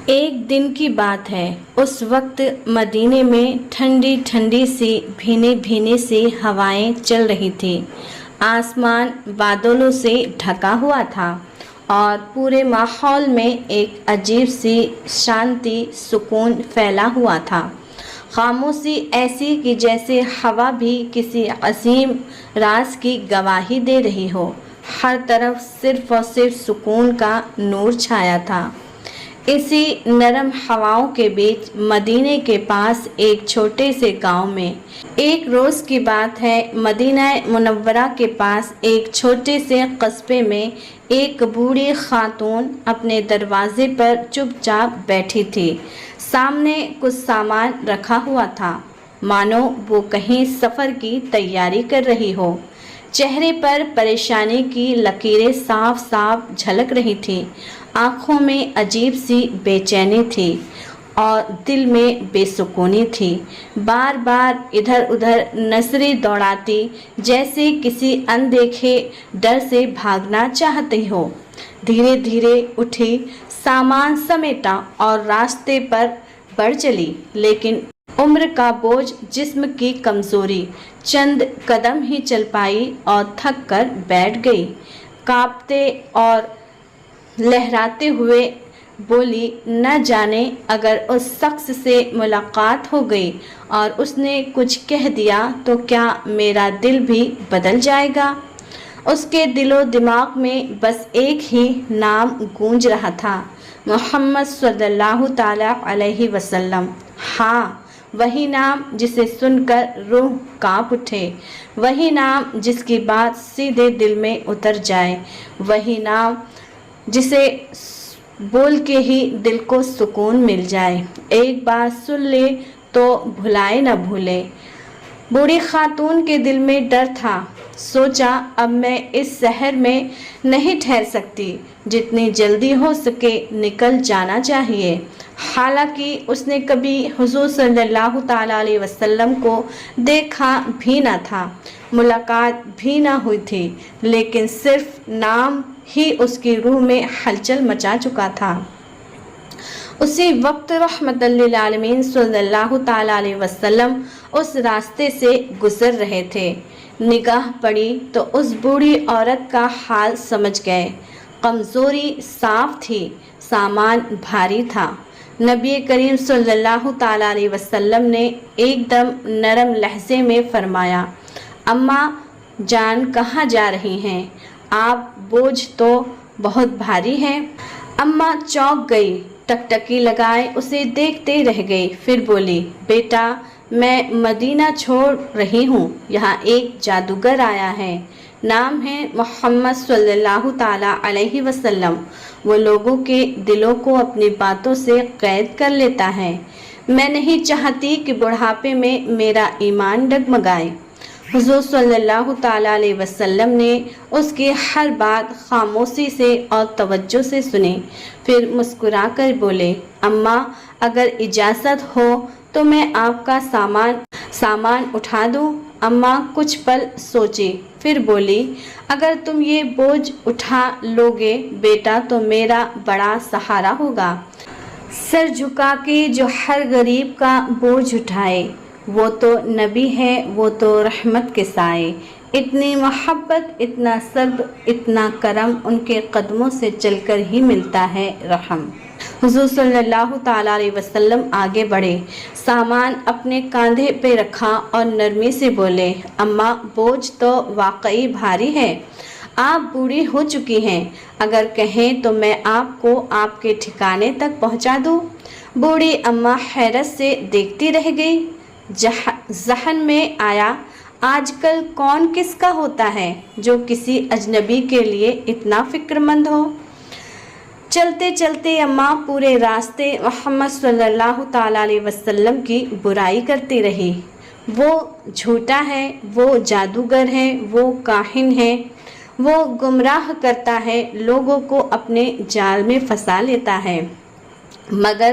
ایک دن کی بات ہے، اس وقت مدینے میں ٹھنڈی ٹھنڈی سی بھینی بھینی سی ہوائیں چل رہی تھی۔ آسمان بادلوں سے ڈھکا ہوا تھا اور پورے ماحول میں ایک عجیب سی شانتی، سکون پھیلا ہوا تھا۔ خاموشی ایسی کہ جیسے ہوا بھی کسی عظیم راز کی گواہی دے رہی ہو۔ ہر طرف صرف اور صرف سکون کا نور چھایا تھا۔ اسی نرم ہواؤں کے بیچ مدینے کے پاس ایک چھوٹے سے گاؤں میں ایک روز کی بات ہے، مدینہ منورہ کے پاس ایک چھوٹے سے قصبے میں ایک بوڑھی خاتون اپنے دروازے پر چپ چاپ بیٹھی تھی۔ سامنے کچھ سامان رکھا ہوا تھا، مانو وہ کہیں سفر کی تیاری کر رہی ہو۔ چہرے پر پریشانی کی لکیریں صاف صاف جھلک رہی تھیں، آنکھوں میں عجیب سی بے چینی تھی اور دل میں بے سکونی تھی۔ بار بار ادھر ادھر نظریں دوڑاتی، جیسے کسی اندیکھے ڈر سے بھاگنا چاہتی ہو۔ دھیرے دھیرے اٹھی، سامان سمیٹا اور راستے پر بڑھ چلی، لیکن عمر کا بوجھ، جسم کی کمزوری، چند قدم ہی چل پائی اور تھک کر بیٹھ گئی۔ کانپتے اور لہراتے ہوئے بولی، نہ جانے اگر اس شخص سے ملاقات ہو گئی اور اس نے کچھ کہہ دیا تو کیا میرا دل بھی بدل جائے گا؟ اس کے دل و دماغ میں بس ایک ہی نام گونج رہا تھا، محمد صلی اللہ تعالیٰ علیہ وسلم۔ ہاں، وہی نام جسے سن کر روح کانپ اٹھے، وہی نام جس کی بات سیدھے دل میں اتر جائے، وہی نام جسے بول کے ہی دل کو سکون مل جائے۔ ایک بار سن لے تو بھلائے نہ بھولے۔ بوڑھی خاتون کے دل میں ڈر تھا، سوچا اب میں اس شہر میں نہیں ٹھہر سکتی، جتنی جلدی ہو سکے نکل جانا چاہیے۔ حالانکہ اس نے کبھی حضور صلی اللہ تعالیٰ علیہ وسلم کو دیکھا بھی نہ تھا، ملاقات بھی نہ ہوئی تھی، لیکن صرف نام ہی اس کی روح میں ہلچل مچا چکا تھا۔ اسی وقت رحمت للعالمین صلی اللہ تعالیٰ علیہ وسلم اس راستے سے گزر رہے تھے۔ نگاہ پڑی تو اس بوڑھی عورت کا حال سمجھ گئے۔ کمزوری صاف تھی، سامان بھاری تھا۔ نبی کریم صلی اللہ تعالیٰ علیہ وسلم نے ایک دم نرم لہجے میں فرمایا، اماں جان کہاں جا رہی ہیں؟ آپ بوجھ تو بہت بھاری ہے۔ اماں چونک گئی، ٹکٹکی لگائے اسے دیکھتے رہ گئی، پھر بولی، بیٹا میں مدینہ چھوڑ رہی ہوں، یہاں ایک جادوگر آیا ہے، نام ہے محمد صلی اللہ تعالیٰ علیہ وسلم۔ وہ لوگوں کے دلوں کو اپنی باتوں سے قید کر لیتا ہے۔ میں نہیں چاہتی کہ بڑھاپے میں میرا ایمان ڈگمگائے۔ حضور صلی اللہ تعالیٰ علیہ وسلم نے اس کی ہر بات خاموشی سے اور توجہ سے سنی، پھر مسکرا کر بولے، اماں اگر اجازت ہو تو میں آپ کا سامان اٹھا دوں؟ اماں کچھ پل سوچی، پھر بولی، اگر تم یہ بوجھ اٹھا لوگے بیٹا تو میرا بڑا سہارا ہوگا۔ سر جھکا کے جو ہر غریب کا بوجھ اٹھائے، وہ تو نبی ہے، وہ تو رحمت کے سائے۔ اتنی محبت، اتنا صبر، اتنا کرم ان کے قدموں سے چل کر ہی ملتا ہے رحم۔ حضور صلی اللہ تعالیٰ علیہ وسلم آگے بڑھے، سامان اپنے کاندھے پہ رکھا اور نرمی سے بولے، اماں بوجھ تو واقعی بھاری ہے، آپ بوڑھی ہو چکی ہیں، اگر کہیں تو میں آپ کو آپ کے ٹھکانے تک پہنچا دوں؟ بوڑھی اماں حیرت سے دیکھتی رہ گئی۔ ذہن میں آیا، آج کل کون کس کا ہوتا ہے جو کسی اجنبی کے لیے اتنا فکر مند ہو۔ چلتے چلتے اماں پورے راستے محمد صلی اللہ تعالیٰ علیہ وسلم کی برائی کرتی رہی، وہ جھوٹا ہے، وہ جادوگر ہے، وہ کاہن ہے، وہ گمراہ کرتا ہے، لوگوں کو اپنے جال میں پھنسا لیتا ہے۔ مگر